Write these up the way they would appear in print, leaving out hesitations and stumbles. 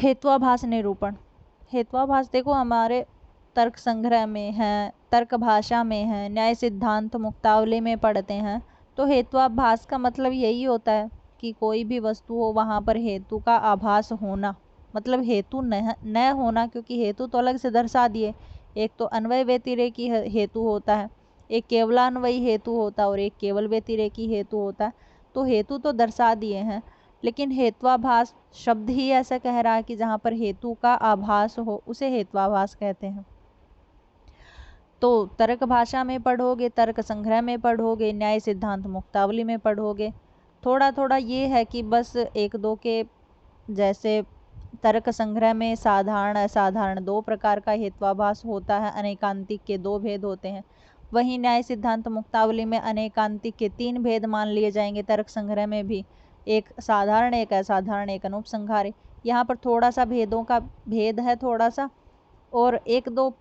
हेत्वाभास निरूपण। हेत्वाभास देखो हमारे तर्क संग्रह में है, तर्क भाषा में है, न्याय सिद्धांत मुक्तावली में पढ़ते हैं। तो हेत्वाभास का मतलब यही होता है कि कोई भी वस्तु हो वहाँ पर हेतु का आभास होना, मतलब हेतु न होना, क्योंकि हेतु तो अलग से दर्शा दिए। एक तो अन्वय व्यतिरेकी हेतु होता है, एक केवलान्वयी हेतु होता है और एक केवल व्यतिरेकी हेतु होता है। तो हेतु तो दर्शा दिए हैं, लेकिन हेत्वाभास शब्द ही ऐसा कह रहा है कि जहाँ पर हेतु का आभास हो उसे हेत्वाभास कहते हैं। तो तर्क भाषा में पढ़ोगे, तर्क संग्रह में पढ़ोगे, न्याय सिद्धांत मुक्तावली में पढ़ोगे। थोड़ा थोड़ा ये है कि बस एक दो के जैसे तर्क संग्रह में साधारण असाधारण दो प्रकार का हेत्वाभास होता है, अनेकांतिक के दो भेद होते हैं। वहीं न्याय सिद्धांत मुक्तावली में अनेकांतिक के तीन भेद मान लिए जाएंगे, तर्क संग्रह में भी एक साधारण, एक असाधारण, एक अनुपसंहारी। यहाँ पर थोड़ा सा भेदों का भेद है थोड़ा सा, और एक दो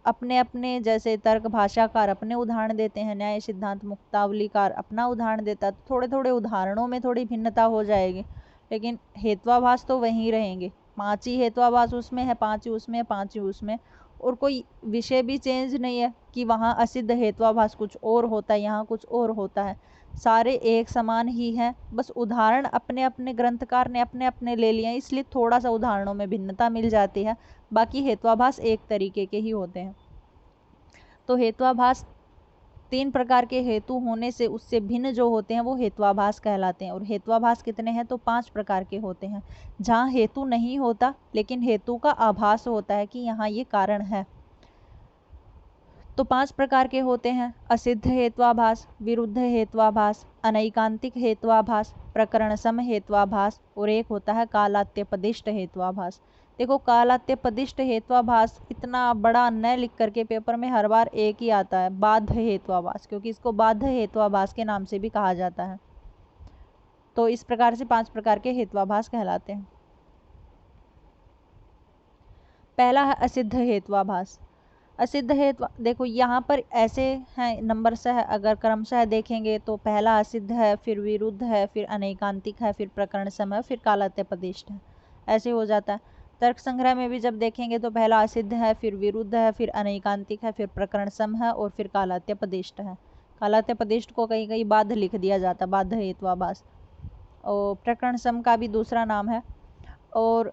अपने अपने जैसे तर्क भाषाकार अपने उदाहरण देते हैं, न्याय सिद्धांत मुक्तावलीकार अपना उदाहरण देता है। तो थोड़े थोड़े उदाहरणों में थोड़ी भिन्नता हो जाएगी, लेकिन हेत्वाभास तो वहीं रहेंगे। 5 ही हेत्वाभास उसमें है, 5 ही उसमें, 5 ही उसमें, और कोई विषय भी चेंज नहीं है कि वहाँ असिद्ध हेत्वाभास कुछ और होता है, यहाँ कुछ और होता है। सारे एक समान ही हैं, बस उदाहरण अपने अपने ग्रंथकार ने अपने अपने ले लिए हैं, इसलिए थोड़ा सा उदाहरणों में भिन्नता मिल जाती है। बाकी हेत्वाभास एक तरीके के ही होते हैं। तो हेत्वाभास 3 प्रकार के हेतु होने से उससे भिन्न जो होते हैं वो हेत्वाभास कहलाते हैं। और हेत्वाभास कितने हैं? तो 5 प्रकार के होते हैं। जहाँ हेतु नहीं होता लेकिन हेतु का आभास होता है कि यहाँ ये कारण है। तो 5 प्रकार के होते हैं: असिद्ध हेत्वाभास, विरुद्ध हेत्वाभास, अनैकांतिक हेत्वाभास, प्रकरण सम हेत्वाभास, और एक होता है कालात्यपदिष्ट हेत्वाभास। देखो कालात्यपदिष्ट हेत्वाभास इतना बड़ा न लिख करके पेपर में हर बार एक ही आता है, बाध्य हेत्वाभास, क्योंकि इसको बाध्य हेत्वाभास के नाम से भी कहा जाता है। तो इस प्रकार से 5 प्रकार के हेत्वाभास कहलाते हैं। पहला है असिद्ध हेत्वाभास। असिद्ध हेत्वा देखो यहाँ पर ऐसे हैं नंबर से है, अगर क्रमशः देखेंगे तो पहला असिद्ध है, फिर विरुद्ध है, फिर अनैकांतिक है, फिर प्रकरण सम है, फिर कालात्यपदिष्ट है, ऐसे हो जाता है। तर्क संग्रह में भी जब देखेंगे तो पहला असिद्ध है, फिर विरुद्ध है, फिर अनैकांतिक है, फिर प्रकरण सम है, और फिर कालात्यपदिष्ट है। कालात्यपदिष्ट को कहीं कहीं बाध्य लिख दिया जाता, बाध्य हेत्वाभास, और प्रकरण सम का भी दूसरा नाम है। और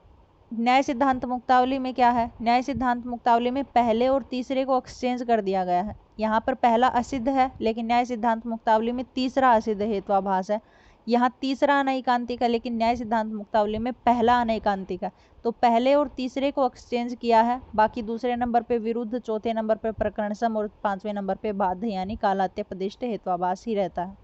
न्याय सिद्धांत मुक्तावली में क्या है? न्याय सिद्धांत मुक्तावली में पहले और तीसरे को एक्सचेंज कर दिया गया है। यहाँ पर पहला असिद्ध है, लेकिन न्याय सिद्धांत मुक्तावली में तीसरा असिद्ध हेत्वाभास है। यहाँ तीसरा अनैकांतिक है, लेकिन न्याय सिद्धांत मुक्तावली में पहला अनैकांतिक है। तो पहले और तीसरे को एक्सचेंज किया है, बाकी दूसरे नंबर पे विरुद्ध, चौथे नंबर पे प्रकरण सम, और 5वें नंबर पे बाध्य यानी कालात्यपदिष्ट हेत्वाभास ही रहता है।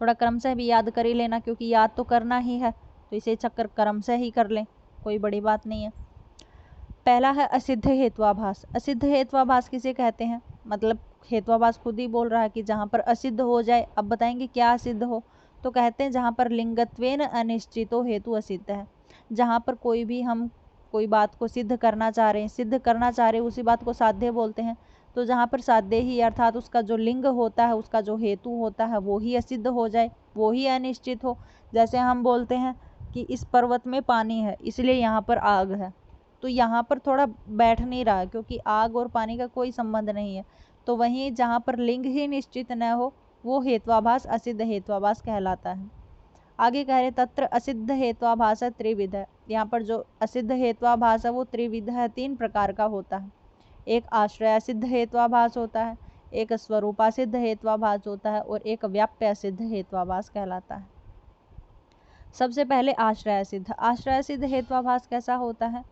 थोड़ा क्रम से भी याद कर ही लेना, क्योंकि याद तो करना ही है, तो इसे चक्कर क्रम से ही कर लें, कोई बड़ी बात नहीं है। पहला है असिद्ध हेत्वाभास। असिद्ध हेत्वाभास किसे कहते हैं? मतलब हेत्वाभास खुद ही बोल रहा है कि जहाँ पर असिद्ध हो जाए। अब बताएंगे क्या असिद्ध हो, तो कहते हैं जहाँ पर लिंगत्वेन अनिश्चितो हेतु असिद्ध है। जहाँ पर कोई भी हम कोई बात को सिद्ध करना चाह रहे हैं, उसी बात को साध्य बोलते हैं। तो जहाँ पर साध्य ही अर्थात उसका जो लिंग होता है, उसका जो हेतु होता है वो ही असिद्ध हो जाए, वो ही अनिश्चित हो। जैसे हम बोलते हैं कि इस पर्वत में पानी है इसलिए यहाँ पर आग है, तो यहाँ पर थोड़ा बैठ नहीं रहा, क्योंकि आग और पानी का कोई संबंध नहीं है। तो वहीं जहाँ पर लिंग ही निश्चित न हो वो हेत्वाभास असिद्ध हेत्वाभास कहलाता है। आगे कह रहे तत्र असिद्ध हेत्वाभास त्रिविध है। यहाँ पर जो असिद्ध हेत्वाभास है वो त्रिविध है, 3 प्रकार का होता है। एक आश्रय सिद्ध हेत्वाभास होता है, एक स्वरूपा सिद्ध हेत्वाभास होता है, और एक व्याप्य सिद्ध हेत्वाभास कहलाता है। सबसे पहले आश्रय सिद्ध। आश्रय सिद्ध हेत्वाभास कैसा होता है?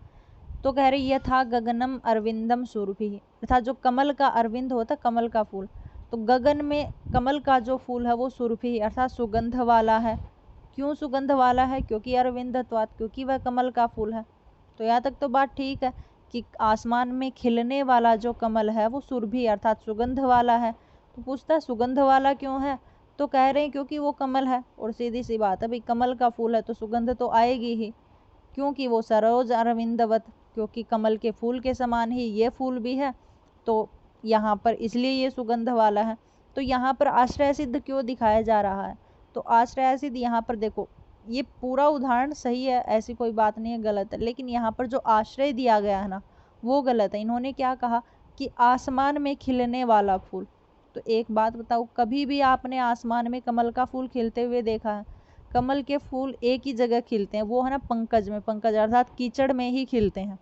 तो कह रही यथा गगनम अरविंदम सुरभि, तथा जो कमल का अरविंद होता है, कमल का फूल, तो गगन में कमल का जो फूल है वो सुरभि अर्थात सुगंध वाला है। क्यों सुगंध वाला है? क्योंकि अरविंदत्वात्, क्योंकि वह कमल का फूल है। तो यहाँ तक तो बात ठीक है कि आसमान में खिलने वाला जो कमल है वो सुरभि अर्थात सुगंध वाला है। तो पूछता है सुगंध वाला क्यों है? तो कह रहे हैं क्योंकि वो कमल है, और सीधी सी बात है भाई, कमल का फूल है तो सुगंध तो आएगी ही, क्योंकि वो सरोज अरविंदवत, क्योंकि कमल के फूल के समान ही ये फूल भी है, तो यहाँ पर इसलिए ये सुगंध वाला है। तो यहाँ पर आश्रय सिद्ध क्यों दिखाया जा रहा है? तो आश्रय सिद्ध यहाँ पर देखो ये पूरा उदाहरण सही है, ऐसी कोई बात नहीं है, गलत है, लेकिन यहाँ पर जो आश्रय दिया गया है ना वो गलत है। इन्होंने क्या कहा कि आसमान में खिलने वाला फूल। तो एक बात बताओ, कभी भी आपने आसमान में कमल का फूल खिलते हुए देखा है? कमल के फूल एक ही जगह खिलते हैं, वो है ना पंकज में, पंकज अर्थात कीचड़ में ही खिलते हैं।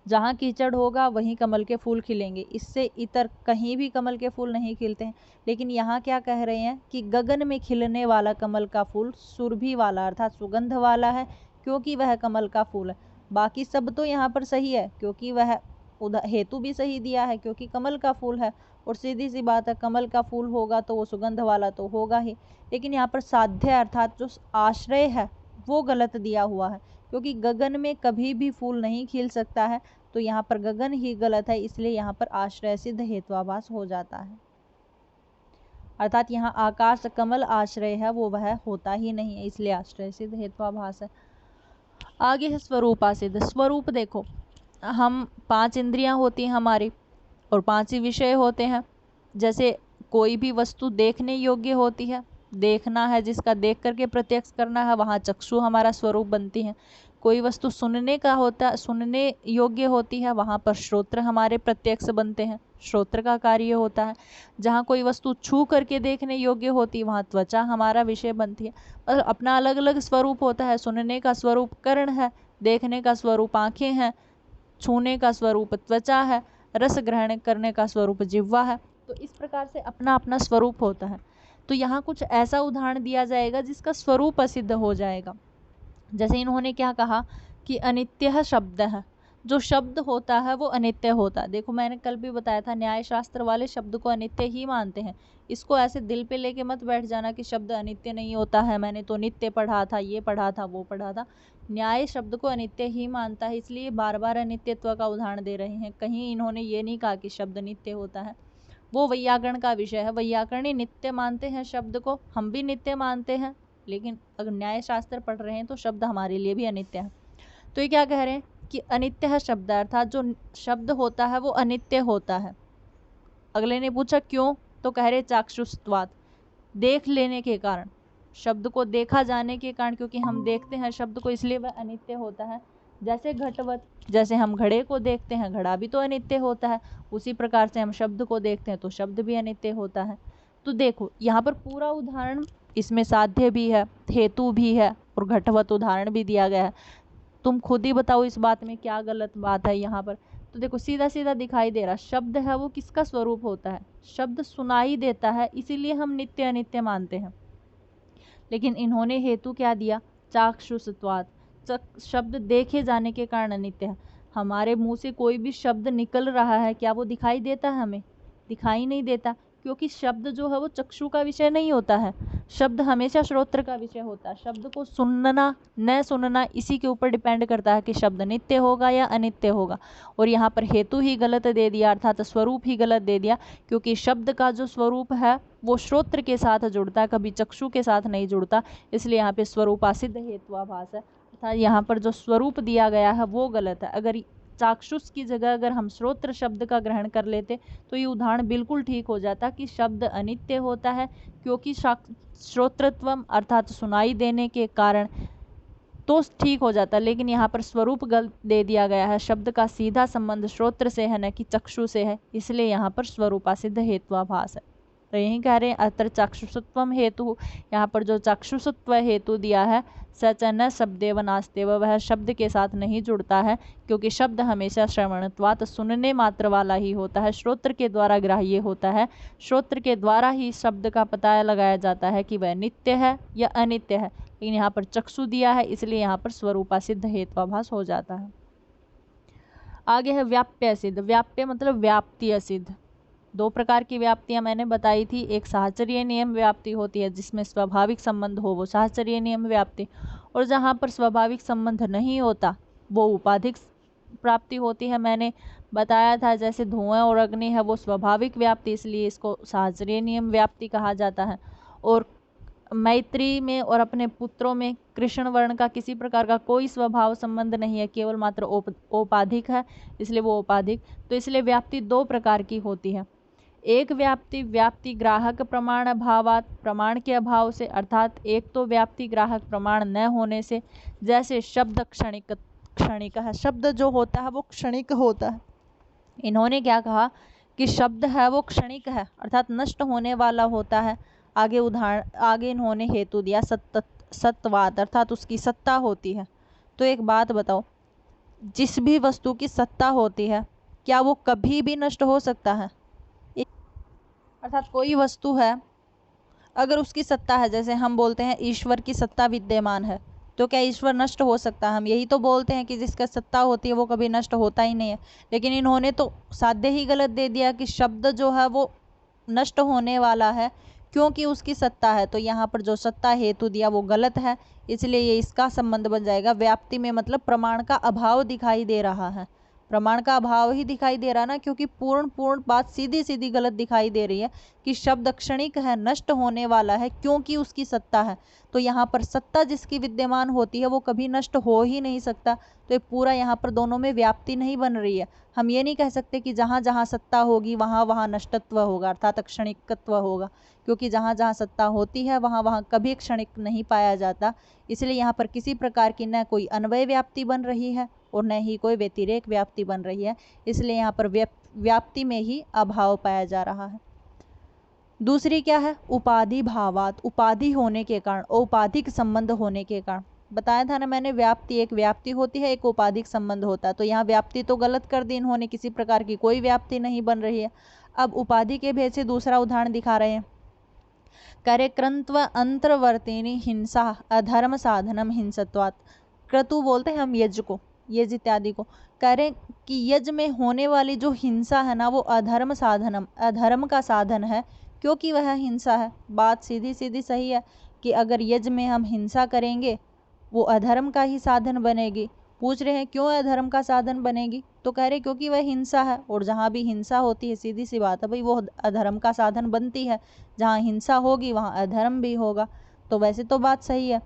जहाँ कीचड़ होगा वहीं कमल के फूल खिलेंगे, इससे इतर कहीं भी कमल के फूल नहीं खिलते हैं। लेकिन यहाँ क्या कह रहे हैं कि गगन में खिलने वाला कमल का फूल सुरभि वाला अर्थात सुगंध वाला है, क्योंकि वह कमल का फूल है। बाकी सब तो यहाँ पर सही है, क्योंकि वह हेतु भी सही दिया है, क्योंकि कमल का फूल है, और सीधी सी बात है, कमल का फूल होगा तो वो सुगंध वाला तो होगा ही। लेकिन यहाँ पर साध्य अर्थात जो आश्रय है वो गलत दिया हुआ है, क्योंकि गगन में कभी भी फूल नहीं खिल सकता है, तो यहाँ पर गगन ही गलत है, इसलिए यहाँ पर आश्रय सिद्ध हेत्वाभास हो जाता है। अर्थात यहाँ आकाश कमल आश्रय है वो वह होता ही नहीं है, इसलिए आश्रय सिद्ध हेत्वाभास है। आगे है स्वरूपासिद्ध। स्वरूप देखो, हम 5 इंद्रियां होती हैं हमारी और 5 ही विषय होते हैं। जैसे कोई भी वस्तु देखने योग्य होती है, देखना है जिसका, देख करके प्रत्यक्ष करना है, वहाँ चक्षु हमारा स्वरूप बनती है। कोई वस्तु सुनने का होता, सुनने योग्य होती है, वहाँ पर श्रोत्र हमारे प्रत्यक्ष बनते हैं, श्रोत्र का कार्य होता है। जहाँ कोई वस्तु छू करके देखने योग्य होती है, वहाँ त्वचा हमारा विषय बनती है। और अपना अलग अलग स्वरूप होता है। सुनने का स्वरूप कर्ण है, देखने का स्वरूप आँखें हैं, छूने का स्वरूप त्वचा है, रस ग्रहण करने का स्वरूप जिह्वा है। तो इस प्रकार से अपना अपना स्वरूप होता है। तो यहाँ कुछ ऐसा उदाहरण दिया जाएगा जिसका स्वरूप असिद्ध हो जाएगा। जैसे इन्होंने क्या कहा कि अनित्य शब्द है, जो शब्द होता है वो अनित्य होता है। देखो मैंने कल भी बताया था, न्याय शास्त्र वाले शब्द को अनित्य ही मानते हैं। इसको ऐसे दिल पे लेके मत बैठ जाना कि शब्द अनित्य नहीं होता है, मैंने तो नित्य पढ़ा था, ये पढ़ा था, वो पढ़ा था। न्याय शब्द को अनित्य ही मानता है, इसलिए बार बार अनित्यत्व का उदाहरण दे रहे हैं। कहीं इन्होंने ये नहीं कहा कि शब्द नित्य होता है, वो वैयाकरण का विषय है। वैयाकरणी नित्य मानते हैं शब्द को, हम भी नित्य मानते हैं, लेकिन अगर न्याय शास्त्र पढ़ रहे हैं तो शब्द हमारे लिए भी अनित्य है। तो ये क्या कह रहे हैं कि अनित्य है शब्द, अर्थात जो शब्द होता है वो अनित्य होता है। अगले ने पूछा क्यों, तो कह रहे चाक्षुषत्वात्, देख लेने के कारण, शब्द को देखा जाने के कारण, क्योंकि हम देखते हैं शब्द को, इसलिए वह अनित्य होता है। जैसे घटवत, जैसे हम घड़े को देखते हैं, घड़ा भी तो अनित्य होता है, उसी प्रकार से हम शब्द को देखते हैं तो शब्द भी अनित्य होता है। तो देखो यहाँ पर पूरा उदाहरण, इसमें साध्य भी है, हेतु भी है और घटवत उदाहरण भी दिया गया है। तुम खुद ही बताओ इस बात में क्या गलत बात है यहाँ पर। तो देखो सीधा सीधा दिखाई दे रहा, शब्द है वो किसका स्वरूप होता है? शब्द सुनाई देता है, इसीलिए हम नित्य अनित्य मानते हैं। लेकिन इन्होंने हेतु क्या दिया? चाक्षुषत्वात्, शब्द देखे जाने के कारण अनित्य है। हमारे मुंह से कोई भी शब्द निकल रहा है, क्या वो दिखाई देता है? हमें दिखाई नहीं देता, क्योंकि शब्द जो है वो चक्षु का विषय नहीं होता है, शब्द हमेशा श्रोत्र का विषय होता है। शब्द को सुनना न सुनना इसी के ऊपर डिपेंड करता है कि शब्द नित्य होगा या अनित्य होगा। और यहाँ पर हेतु ही गलत दे दिया, अर्थात स्वरूप ही गलत दे दिया, क्योंकि शब्द का जो स्वरूप है वो श्रोत्र के साथ जुड़ता है, कभी चक्षु के साथ नहीं जुड़ता, इसलिए यहाँ पे स्वरूपासिद्ध हेत्वाभास है। अर्थात यहाँ पर जो स्वरूप दिया गया है वो गलत है। अगर चाक्षुष की जगह अगर हम श्रोत्र शब्द का ग्रहण कर लेते तो ये उदाहरण बिल्कुल ठीक हो जाता कि शब्द अनित्य होता है, क्योंकि श्रोत्रत्वम अर्थात सुनाई देने के कारण, तो ठीक हो जाता। लेकिन यहाँ पर स्वरूप गलत दे दिया गया है, शब्द का सीधा संबंध श्रोत्र से है न कि चक्षु से है, इसलिए यहाँ पर स्वरूपासिद्ध हेत्वाभास है। तो यही कह रहे हैं अत्र चाक्षुषत्वम हेतु, यहाँ पर जो चाक्षुषत्व हेतु दिया है, सच न शब्देव नास्तेव, वह शब्द के साथ नहीं जुड़ता है, क्योंकि शब्द हमेशा श्रवणत्वात् सुनने मात्र वाला ही होता है, श्रोत्र के द्वारा ग्राह्य होता है। श्रोत्र के द्वारा ही शब्द का पता लगाया जाता है कि वह नित्य है या अनित्य है। लेकिन यहाँ पर चक्षु दिया है, इसलिए यहाँ पर स्वरूपासिद्ध हेत्वाभास हो जाता है। आगे है व्याप्य असिद्ध। व्याप्य मतलब व्याप्ति असिद्ध। 2 प्रकार की व्याप्तियां मैंने बताई थी, एक साहचर्य नियम व्याप्ति होती है जिसमें स्वाभाविक संबंध हो, वो साहचर्य नियम व्याप्ति, और जहाँ पर स्वाभाविक संबंध नहीं होता वो उपाधिक प्राप्ति होती है। मैंने बताया था जैसे धुआं और अग्नि है वो स्वाभाविक व्याप्ति, इसलिए इसको साहचर्य नियम व्याप्ति कहा जाता है। और मैत्री में और अपने पुत्रों में कृष्ण वर्ण का किसी प्रकार का कोई स्वभाव संबंध नहीं है, केवल मात्र औपाधिक है, इसलिए वो औपाधिक। तो इसलिए व्याप्ति 2 प्रकार की होती है, एक व्याप्ति व्याप्ति ग्राहक प्रमाण अभावात, प्रमाण के अभाव से, अर्थात एक तो व्याप्ति ग्राहक प्रमाण न होने से। जैसे शब्द क्षणिक क्षणिक है, शब्द जो होता है वो क्षणिक होता है। इन्होंने क्या कहा कि शब्द है वो क्षणिक है, अर्थात नष्ट होने वाला होता है। आगे उदाहरण, आगे इन्होंने हेतु दिया सत्वाद, अर्थात उसकी सत्ता होती है। तो एक बात बताओ, जिस भी वस्तु की सत्ता होती है क्या वो कभी भी नष्ट हो सकता है? अर्थात कोई वस्तु है, अगर उसकी सत्ता है, जैसे हम बोलते हैं ईश्वर की सत्ता विद्यमान है, तो क्या ईश्वर नष्ट हो सकता है? हम यही तो बोलते हैं कि जिसका सत्ता होती है वो कभी नष्ट होता ही नहीं है। लेकिन इन्होंने तो साध्य ही गलत दे दिया कि शब्द जो है वो नष्ट होने वाला है क्योंकि उसकी सत्ता है। तो यहाँ पर जो सत्ता हेतु दिया वो गलत है, इसलिए ये इसका संबंध बन जाएगा व्याप्ति में, मतलब प्रमाण का अभाव दिखाई दे रहा है। प्रमाण का अभाव ही दिखाई दे रहा ना, क्योंकि पूर्ण बात सीधी सीधी गलत दिखाई दे रही है कि शब्द क्षणिक है, नष्ट होने वाला है क्योंकि उसकी सत्ता है। तो यहाँ पर सत्ता जिसकी विद्यमान होती है वो कभी नष्ट हो ही नहीं सकता। तो ये पूरा यहाँ पर दोनों में व्याप्ति नहीं बन रही है। हम ये नहीं कह सकते कि जहाँ जहाँ सत्ता होगी वहाँ वहाँ नष्टत्व होगा, अर्थात क्षणिकत्व होगा, क्योंकि जहाँ जहाँ सत्ता होती है वहाँ वहाँ कभी क्षणिक नहीं पाया जाता। इसलिए यहाँ पर किसी प्रकार की न कोई अन्वय व्याप्ति बन रही है और न ही कोई व्यतिरेक व्याप्ति बन रही है, इसलिए यहाँ पर व्याप्ति में ही अभाव पाया जा रहा है। दूसरी क्या है? उपाधि भावात, उपाधि होने के कारण, औपाधिक संबंध होने के कारण। बताया था ना मैंने, व्याप्ति एक व्याप्ति होती है, एक औपाधिक संबंध होता है। तो यहाँ व्याप्ति तो गलत कर दी इन्होंने, किसी प्रकार की कोई व्याप्ति नहीं बन रही है। अब उपाधि के भेद से दूसरा उदाहरण दिखा रहे हैं। कार्यक्रंत्व अंतर्वर्तिनी हिंसा अधर्म साधनम हिंसत्वात्। क्रतु बोलते हैं हम यज्ञ को, यज्ञ इत्यादि को। कह रहे कि यज्ञ में होने वाली जो हिंसा है ना वो अधर्म साधनम, अधर्म का साधन है क्योंकि वह हिंसा है। बात सीधी सीधी सही है कि अगर यज्ञ में हम हिंसा करेंगे वो अधर्म का ही साधन बनेगी। पूछ रहे हैं क्यों अधर्म का साधन बनेगी? तो कह रहे क्योंकि वह हिंसा है, और जहाँ भी हिंसा होती है सीधी सी बात है भाई वो अधर्म का साधन बनती है। जहाँ हिंसा होगी वहाँ अधर्म भी होगा। तो वैसे तो बात सही है,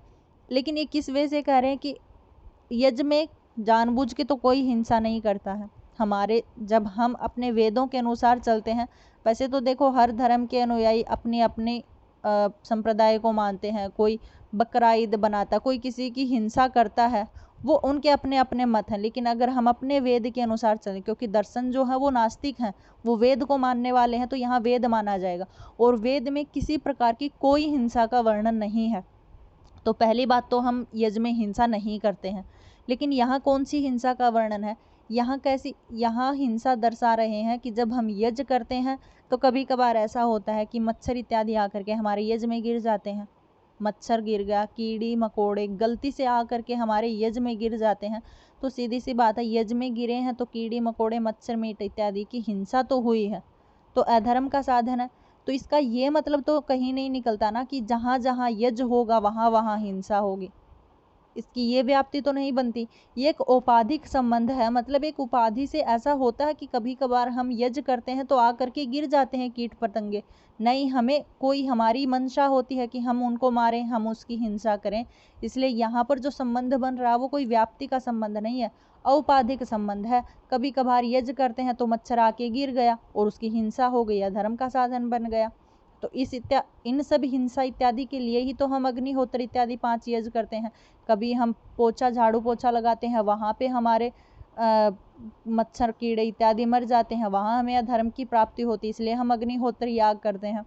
लेकिन ये किस वजह से कह रहे हैं कि यज्ञ में जानबूझ के तो कोई हिंसा नहीं करता है। हमारे जब हम अपने वेदों के अनुसार चलते हैं, वैसे तो देखो हर धर्म के अनुयायी अपने अपने संप्रदाय को मानते हैं। कोई बकरा ईद बनाता, कोई किसी की हिंसा करता है, वो उनके अपने अपने मत हैं। लेकिन अगर हम अपने वेद के अनुसार चलें, क्योंकि दर्शन जो है वो नास्तिक हैं, वो वेद को मानने वाले हैं, तो यहाँ वेद माना जाएगा। और वेद में किसी प्रकार की कोई हिंसा का वर्णन नहीं है। तो पहली बात तो हम यज्ञ में हिंसा नहीं करते हैं। लेकिन यहाँ कौन सी हिंसा का वर्णन है? यहाँ कैसी, यहाँ हिंसा दर्शा रहे हैं कि जब हम यज्ञ करते हैं तो कभी कभार ऐसा होता है कि मच्छर इत्यादि आकर के हमारे यज्ञ में गिर जाते हैं। मच्छर गिर गया, कीड़ी मकोड़े गलती से आकर के हमारे यज्ञ में गिर जाते हैं। तो सीधी सी बात है, यज्ञ में गिरे हैं तो कीड़ी मकोड़े मच्छर मीट इत्यादि की हिंसा तो हुई है, तो अधर्म का साधन है। तो इसका ये मतलब तो कहीं नहीं निकलता ना कि जहाँ जहाँ यज्ञ होगा वहाँ वहाँ हिंसा होगी। इसकी ये व्याप्ति तो नहीं बनती। ये एक औपाधिक संबंध है, मतलब एक उपाधि से ऐसा होता है कि कभी कभार हम यज्ञ करते हैं तो आकर के गिर जाते हैं कीट पतंगे। नहीं, हमें कोई हमारी मंशा होती है कि हम उनको मारें, हम उसकी हिंसा करें। इसलिए यहाँ पर जो संबंध बन रहा है वो कोई व्याप्ति का संबंध नहीं है, औपाधिक संबंध है। कभी कभार यज्ञ करते हैं तो मच्छर आके गिर गया और उसकी हिंसा हो गई, धर्म का साधन बन गया। तो इन सब हिंसा इत्यादि के लिए ही तो हम अग्निहोत्र इत्यादि 5 यज्ञ करते हैं। कभी हम पोछा झाड़ू पोछा लगाते हैं, वहाँ पे हमारे मच्छर कीड़े इत्यादि मर जाते हैं, वहाँ हमें अधर्म की प्राप्ति होती है, इसलिए हम अग्निहोत्र याग करते हैं।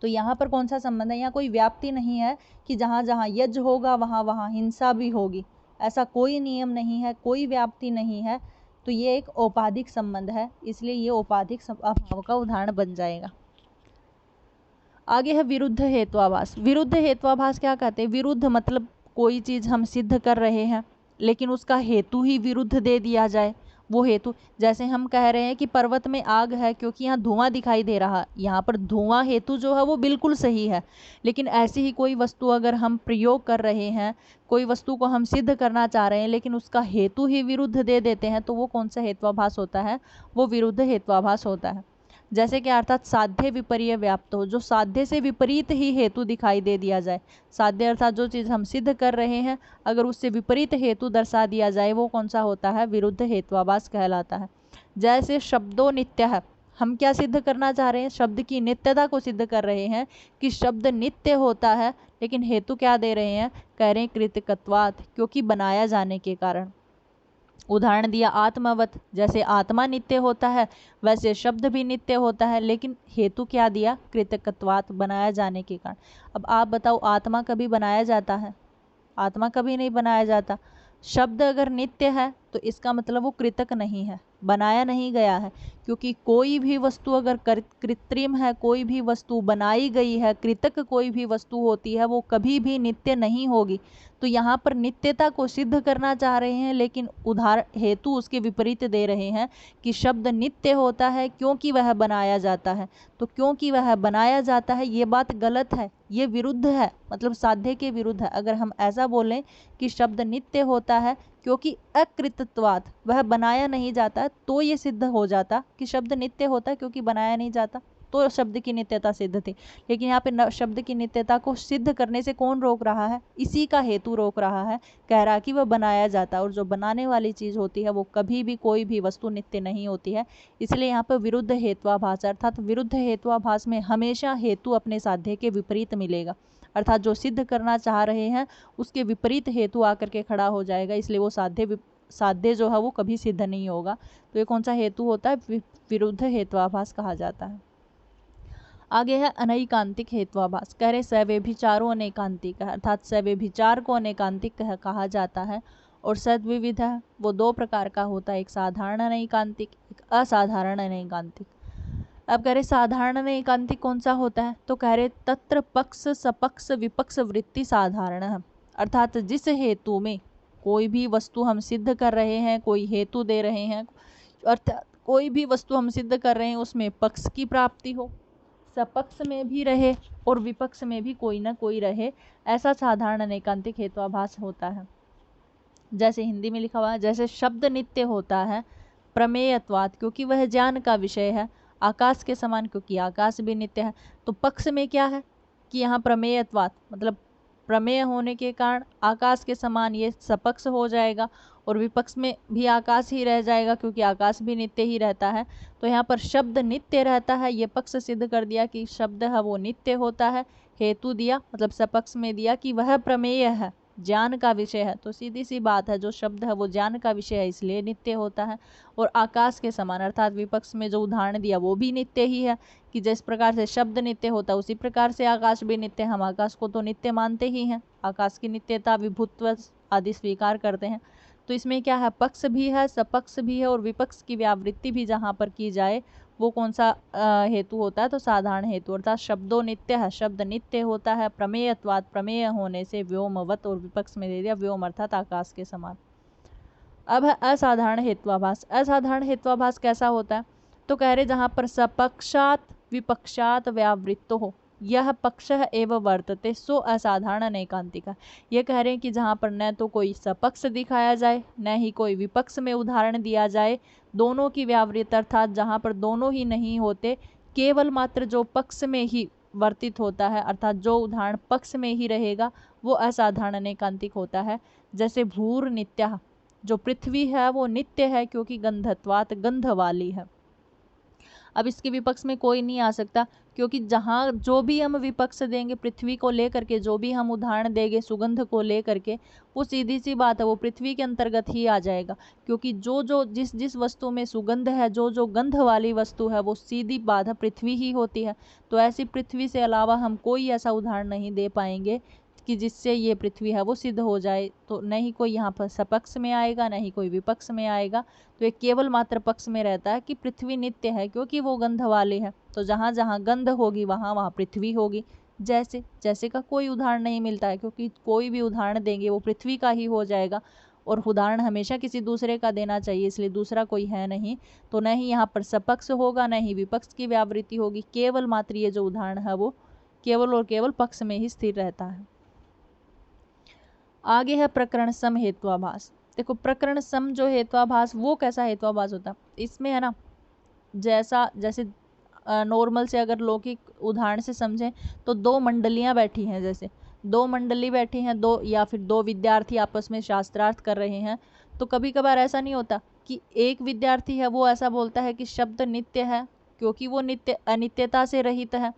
तो यहाँ पर कौन सा संबंध है? यहाँ कोई व्याप्ति नहीं है कि जहाँ जहाँ यज्ञ होगा वहाँ वहाँ हिंसा भी होगी, ऐसा कोई नियम नहीं है, कोई व्याप्ति नहीं है। तो ये एक औपाधिक संबंध है, इसलिए ये औपाधिक अभाव का उदाहरण बन जाएगा। आगे है विरुद्ध हेत्वाभास। विरुद्ध हेत्वाभास क्या कहते हैं? विरुद्ध मतलब कोई चीज़ हम सिद्ध कर रहे हैं लेकिन उसका हेतु ही विरुद्ध दे दिया जाए। वो हेतु, जैसे हम कह रहे हैं कि पर्वत में आग है क्योंकि यहाँ धुआं दिखाई दे रहा, यहाँ पर धुआं हेतु जो है वो बिल्कुल सही है। लेकिन ऐसी ही कोई वस्तु अगर हम प्रयोग कर रहे हैं, कोई वस्तु को हम सिद्ध करना चाह रहे हैं लेकिन उसका हेतु ही विरुद्ध दे देते हैं, तो वो कौन सा हेत्वाभास होता है? वो विरुद्ध हेत्वाभास होता है। जैसे कि अर्थात साध्य विपर्य व्याप्त हो, जो साध्य से विपरीत ही हेतु दिखाई दे दिया जाए। साध्य अर्थात जो चीज़ हम सिद्ध कर रहे हैं अगर उससे विपरीत हेतु दर्शा दिया जाए, वो कौन सा होता है? विरुद्ध हेत्वाभास कहलाता है। जैसे शब्दों नित्य है, हम क्या सिद्ध करना चाह रहे हैं? शब्द की नित्यता को सिद्ध कर रहे हैं कि शब्द नित्य होता है, लेकिन हेतु क्या दे रहे हैं? कह रहे हैं कृतकत्वात्, क्योंकि बनाया जाने के कारण। उदाहरण दिया आत्मवत, जैसे आत्मा नित्य होता है वैसे शब्द भी नित्य होता है, लेकिन हेतु क्या दिया? कृतकत्वात्, बनाया जाने के कारण। अब आप बताओ, आत्मा कभी बनाया जाता है? आत्मा कभी नहीं बनाया जाता। शब्द अगर नित्य है तो इसका मतलब वो कृतक नहीं है, बनाया नहीं गया है, क्योंकि कोई भी वस्तु अगर कृत्रिम है, कोई भी वस्तु बनाई गई है, कृतक कोई भी वस्तु होती है, वो कभी भी नित्य नहीं होगी। तो यहाँ पर नित्यता को सिद्ध करना चाह रहे हैं, लेकिन उदाहरण हेतु उसके विपरीत दे रहे हैं कि शब्द नित्य होता है क्योंकि वह बनाया जाता है। तो क्योंकि वह बनाया जाता है ये बात गलत है, ये विरुद्ध है, मतलब साध्य के विरुद्ध है। अगर हम ऐसा बोलें कि शब्द नित्य होता है क्योंकि अकृतत्वात्, वह बनाया नहीं जाता, तो ये सिद्ध हो जाता कि शब्द नित्य होता है क्योंकि बनाया नहीं जाता, तो शब्द की नित्यता सिद्ध थी। लेकिन यहाँ पे शब्द की नित्यता को सिद्ध करने से कौन रोक रहा है? इसी का हेतु रोक रहा है, कह रहा कि वह बनाया जाता है, और जो बनाने वाली चीज होती है वो कभी भी कोई भी वस्तु नित्य नहीं होती है। इसलिए यहाँ पर विरुद्ध हेत्वाभास, अर्थात विरुद्ध हेत्वाभास में हमेशा हेतु अपने साध्य के विपरीत मिलेगा, अर्थात जो सिद्ध करना चाह रहे हैं उसके विपरीत हेतु आकर के खड़ा हो जाएगा, इसलिए वो साध्य जो है वो कभी सिद्ध नहीं होगा। तो ये कौन सा हेतु होता है? विरुद्ध हेत्वाभास कहा जाता है। आगे है अनैकांतिक हेत्वाभास। कह रहे सव्यभिचारो अनेकांतिक है, अर्थात सव्यभिचार को अनेकांतिक कहा जाता है, और सद्विविध है, वो दो प्रकार का होता है, एक साधारण अनेकांतिक, एक असाधारण अनेकांतिक। अब कह रहे साधारण अनेकांतिक कौन सा होता है? तो कह रहे तत्र पक्ष सपक्ष विपक्ष वृत्ति साधारण है, अर्थात जिस हेतु में कोई भी वस्तु हम सिद्ध कर रहे हैं, कोई हेतु दे रहे हैं, अर्थात कोई भी वस्तु हम सिद्ध कर रहे हैं उसमें पक्ष की प्राप्ति हो, सपक्ष में भी रहे और विपक्ष में भी कोई ना कोई रहे, ऐसा साधारण अनेकांतिक हेत्वाभास होता है। जैसे हिंदी में लिखा हुआ है, जैसे शब्द नित्य होता है प्रमेयत्वात्, क्योंकि वह ज्ञान का विषय है, आकाश के समान, क्योंकि आकाश भी नित्य है। तो पक्ष में क्या है कि यहाँ प्रमेयत्वात्, मतलब प्रमेय होने के कारण आकाश के समान ये सपक्ष हो जाएगा, और विपक्ष में भी आकाश ही रह जाएगा क्योंकि आकाश भी नित्य ही रहता है। तो यहाँ पर शब्द नित्य रहता है, ये पक्ष सिद्ध कर दिया कि शब्द है वो नित्य होता है। हेतु दिया, मतलब सपक्ष में दिया कि वह प्रमेय है, ज्ञान का विषय है। तो सीधी सी बात है, जो शब्द है वो ज्ञान का विषय है इसलिए नित्य होता है। और आकाश के समान, अर्थात विपक्ष में जो उदाहरण दिया वो भी नित्य ही है, कि जिस प्रकार से शब्द नित्य होता है उसी प्रकार से आकाश भी नित्य है। हम आकाश को तो नित्य मानते ही हैं, आकाश की नित्यता विभुत्व आदि स्वीकार करते हैं। तो इसमें क्या है? पक्ष भी है, सपक्ष भी है, और विपक्ष की व्यावृत्ति भी जहाँ पर की जाए वो कौन सा हेतु होता है? तो साधारण हेतु, अर्थात शब्दों नित्य है, शब्द नित्य होता है प्रमेयत्वात्, प्रमेय होने से व्योमवत, और विपक्ष में दे दिया व्योम अर्थात आकाश के समान। अब है असाधारण हेत्वाभास। असाधारण हेत्वाभास कैसा होता है? तो कह रहे जहाँ पर सपक्षात विपक्षात व्यावृत्तो हो, यह पक्ष एवं वर्तते सो असाधारण अनेकांतिका। ये कह रहे हैं कि जहाँ पर न तो कोई सपक्ष दिखाया जाए न ही कोई विपक्ष में उदाहरण दिया जाए, दोनों की व्यावृत्ति, अर्थात जहाँ पर दोनों ही नहीं होते, केवल मात्र जो पक्ष में ही वर्तित होता है, अर्थात जो उदाहरण पक्ष में ही रहेगा वो असाधारण अनेकांतिक होता है। जैसे भूर नित्य, जो पृथ्वी है वो नित्य है क्योंकि गंधत्वात्, गंध वाली है। अब इसके विपक्ष में कोई नहीं आ सकता, क्योंकि जहाँ जो भी हम विपक्ष देंगे पृथ्वी को लेकर के, जो भी हम उदाहरण देंगे सुगंध को लेकर के, वो सीधी सी बात है वो पृथ्वी के अंतर्गत ही आ जाएगा, क्योंकि जो जो जिस जिस वस्तु में सुगंध है, जो जो गंध वाली वस्तु है, वो सीधी बात है पृथ्वी ही होती है। तो ऐसी पृथ्वी से अलावा हम कोई ऐसा उदाहरण नहीं दे पाएंगे कि जिससे ये पृथ्वी है वो सिद्ध हो जाए। तो न ही कोई यहाँ पर सपक्ष में आएगा, न ही कोई विपक्ष में आएगा। तो ये केवल मात्र पक्ष में रहता है कि पृथ्वी नित्य है क्योंकि वो गंध वाले है। तो जहाँ जहाँ गंध होगी वहाँ वहाँ पृथ्वी होगी। जैसे जैसे का कोई उदाहरण नहीं मिलता है, क्योंकि कोई भी उदाहरण देंगे वो पृथ्वी का ही हो जाएगा, और उदाहरण हमेशा किसी दूसरे का देना चाहिए, इसलिए दूसरा कोई है नहीं। तो न ही यहाँ पर सपक्ष होगा, न ही विपक्ष की व्यावृत्ति होगी, केवल मात्र ये जो उदाहरण है वो केवल और केवल पक्ष में ही स्थिर रहता है। आगे है प्रकरण सम हेत्वाभास। देखो प्रकरण सम जो हेत्वाभास, वो कैसा हेत्वाभास होता है? इसमें है ना, जैसे नॉर्मल से अगर लौकिक उदाहरण से समझें तो दो मंडलियां बैठी हैं, जैसे दो मंडली बैठी हैं, दो या फिर दो विद्यार्थी आपस में शास्त्रार्थ कर रहे हैं। तो कभी कभार ऐसा नहीं होता कि एक विद्यार्थी है वो ऐसा बोलता है कि शब्द नित्य है क्योंकि वो नित्य अनित्यता से रहित है।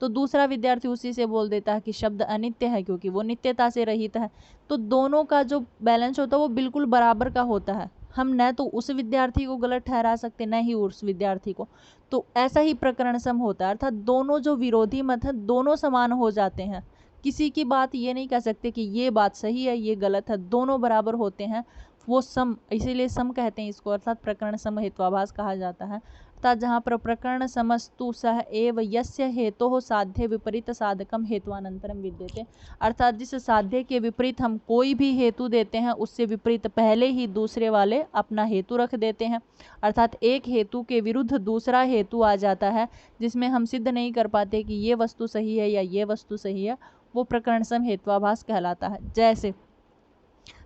तो दूसरा विद्यार्थी उसी से बोल देता है कि शब्द अनित्य है क्योंकि वो नित्यता से रहित है। तो दोनों का जो बैलेंस होता है वो बिल्कुल बराबर का होता है। हम न तो उस विद्यार्थी को गलत ठहरा सकते न ही उस विद्यार्थी को। तो ऐसा ही प्रकरण सम होता है, अर्थात दोनों जो विरोधी मत है दोनों समान हो जाते हैं। किसी की बात ये नहीं कह सकते कि ये बात सही है ये गलत है, दोनों बराबर होते हैं, वो सम, इसीलिए सम कहते हैं इसको, अर्थात प्रकरण सम हेत्वाभास कहा जाता है। अर्थात जहाँ पर प्रकरण समस्तु सह एव यस्य हेतोः साध्य विपरीत साधकम हेत्वानंतरम विद्यते, अर्थात जिस साध्य के विपरीत हम कोई भी हेतु देते हैं उससे विपरीत पहले ही दूसरे वाले अपना हेतु रख देते हैं। अर्थात एक हेतु के विरुद्ध दूसरा हेतु आ जाता है जिसमें हम सिद्ध नहीं कर पाते कि ये वस्तु सही है या ये वस्तु सही है, वो प्रकरण सम हेत्वाभास कहलाता है। जैसे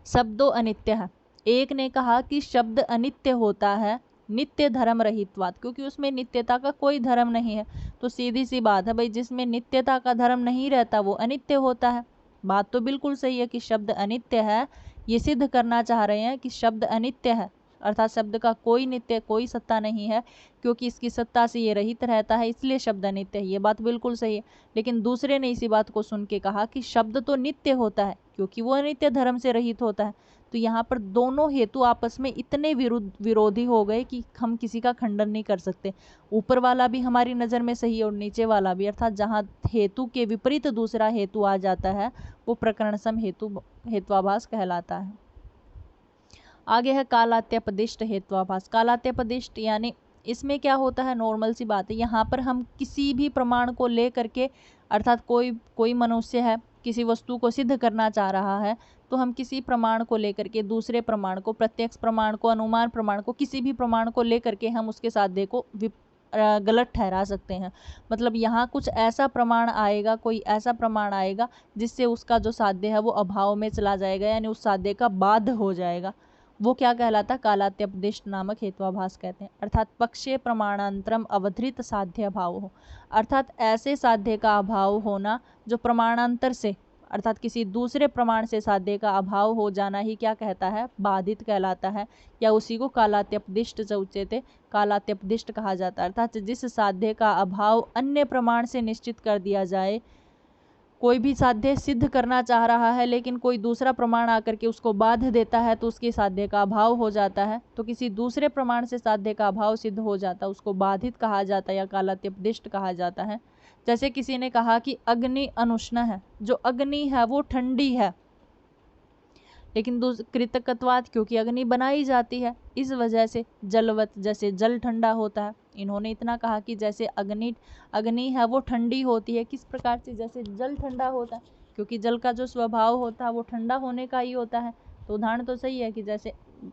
शब्दों अनित्य है, एक ने कहा कि शब्द अनित्य होता है नित्य धर्म रहितवाद, क्योंकि उसमें नित्यता का कोई धर्म नहीं है। तो सीधी सी बात है भाई, जिसमें नित्यता का धर्म नहीं रहता वो अनित्य होता है। बात तो बिल्कुल सही है कि शब्द अनित्य है, ये सिद्ध करना चाह रहे हैं कि शब्द अनित्य है, अर्थात शब्द का कोई नित्य कोई सत्ता नहीं है, क्योंकि इसकी सत्ता से ये रहित रहता है इसलिए शब्द अनित्य है। ये बात बिल्कुल सही है। लेकिन दूसरे ने इसी बात को सुन के कहा कि शब्द तो नित्य होता है क्योंकि वो अनित्य धर्म से रहित होता है। तो यहाँ पर दोनों हेतु आपस में इतने विरोधी हो गए कि हम किसी का खंडन नहीं कर सकते। ऊपर वाला भी हमारी नज़र में सही है और नीचे वाला भी, अर्थात जहाँ हेतु के विपरीत दूसरा हेतु आ जाता है वो प्रकरण सम हेत्वाभास कहलाता है। आगे है कालात्यपदिष्ट हेत्वाभास। कालात्यपदिष्ट यानी इसमें क्या होता है, नॉर्मल सी बात है, यहाँ पर हम किसी भी प्रमाण को ले करके, अर्थात कोई मनुष्य है किसी वस्तु को सिद्ध करना चाह रहा है, तो हम किसी प्रमाण को लेकर के दूसरे प्रमाण को, प्रत्यक्ष प्रमाण को, अनुमान प्रमाण को, किसी भी प्रमाण को लेकर के हम उसके साध्य को गलत ठहरा सकते हैं। मतलब यहाँ कुछ ऐसा प्रमाण आएगा, कोई ऐसा प्रमाण आएगा जिससे उसका जो साध्य है वो अभाव में चला जाएगा, यानी उस साध्य का बाध हो जाएगा। वो क्या कहलाता है, कालात्यपदिष्ट नामक हेत्वाभास कहते हैं। अर्थात पक्षे प्रमाणांतरम अवधृत साध्य अभाव हो, अर्थात ऐसे साध्य का अभाव होना जो प्रमाणांतर से, अर्थात किसी दूसरे प्रमाण से साध्य का अभाव हो जाना ही क्या कहता है, बाधित कहलाता है, या उसी को कालात्यपदिष्ट च उच्यते, कालात्यपदिष्ट कहा जाता है। अर्थात जिस साध्य का अभाव अन्य प्रमाण से निश्चित कर दिया जाए, कोई भी साध्य सिद्ध करना चाह रहा है लेकिन कोई दूसरा प्रमाण आकर के उसको बाध देता है तो उसके साध्य का अभाव हो जाता है। तो किसी दूसरे प्रमाण से साध्य का अभाव सिद्ध हो जाता है उसको बाधित कहा जाता है या कालात्यपदिष्ट कहा जाता है। जैसे किसी ने कहा कि अग्नि अनुष्ण है, जो अग्नि है वो ठंडी है, लेकिन कृतकत्वात् क्योंकि अग्नि बनाई जाती है इस वजह से, जलवत जैसे जल ठंडा होता है। इन्होंने इतना कहा कि जैसे अग्नि है वो ठंडी होती है, किस प्रकार से, जैसे जल ठंडा होता है, क्योंकि जल का जो स्वभाव होता है वो ठंडा होने का ही होता है। तो उदाहरण तो सही है कि जैसे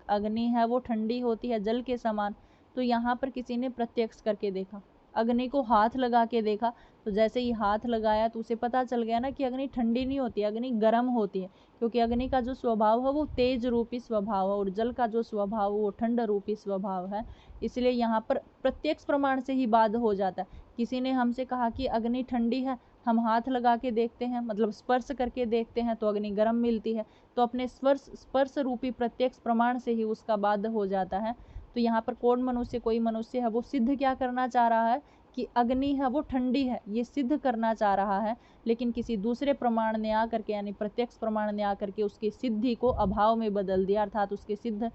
अग्नि है वो ठंडी होती है जल के समान। तो यहाँ पर किसी ने प्रत्यक्ष करके देखा, अग्नि को हाथ लगा के देखा, तो जैसे ही हाथ लगाया तो उसे पता चल गया ना कि अग्नि ठंडी नहीं होती, अग्नि गर्म होती है, क्योंकि अग्नि का जो स्वभाव है वो तेज रूपी स्वभाव है और जल का जो स्वभाव वो ठंड रूपी स्वभाव है। इसलिए यहाँ पर प्रत्यक्ष प्रमाण से ही बाध हो जाता है। किसी ने हमसे कहा कि अग्नि ठंडी है, हम हाथ लगा के देखते हैं, मतलब स्पर्श करके देखते हैं तो अग्नि गर्म मिलती है, तो अपने स्पर्श रूपी प्रत्यक्ष प्रमाण से ही उसका बाध हो जाता है। तो यहाँ पर कोई मनुष्य है वो सिद्ध क्या करना चाह रहा है कि अग्नि है वो ठंडी है, ये सिद्ध करना चाह रहा है, लेकिन किसी दूसरे प्रमाण ने आकर के, यानी प्रत्यक्ष प्रमाण ने आकर के उसकी सिद्धि को अभाव में बदल दिया, अर्थात उसके सिद्ध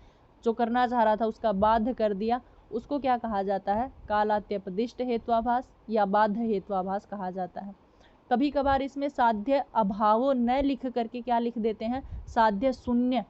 जो करना चाह रहा था उसका बाध कर दिया। उसको क्या कहा जाता है, कालात्यपदिष्ट हेत्वाभास या बाध हेत्वाभास कहा जाता है। कभी कभार इसमें साध्य अभावो न लिख करके क्या लिख देते हैं, साध्य शून्य,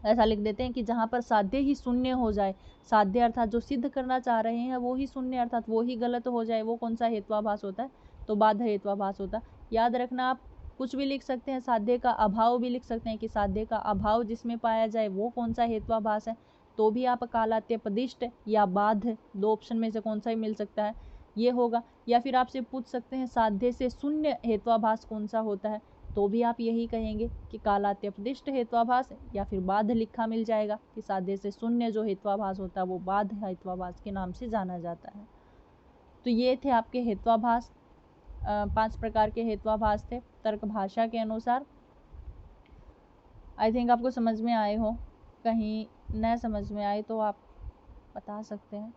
ऐसा लिख देते हैं कि जहाँ पर साध्य ही शून्य हो जाए, साध्य अर्थात जो सिद्ध करना चाह रहे हैं वो ही शून्य अर्थात वो ही गलत हो जाए, वो कौन सा हेत्वाभास होता है, तो बाध हेत्वाभास होता है। याद रखना, आप कुछ भी लिख सकते हैं, साध्य का अभाव भी लिख सकते हैं कि साध्य का अभाव जिसमें पाया जाए वो कौन सा हेत्वाभास है, तो भी आप कालात्यपदिष्ट या बाध, दो ऑप्शन में से कौन सा ही मिल सकता है, ये होगा। या फिर आपसे पूछ सकते हैं साध्य से शून्य हेत्वाभास कौन सा होता है, तो भी आप यही कहेंगे कि कालात्यपदिष्ट हेत्वाभास, या फिर बाध लिखा मिल जाएगा कि साध्य से शून्य जो हेत्वाभास होता है वो बाध हेत्वाभास के नाम से जाना जाता है। तो ये थे आपके हेत्वाभास, 5 प्रकार के हेत्वाभास थे तर्क भाषा के अनुसार। आई थिंक आपको समझ में आए हो, कहीं न समझ में आए तो आप बता सकते हैं।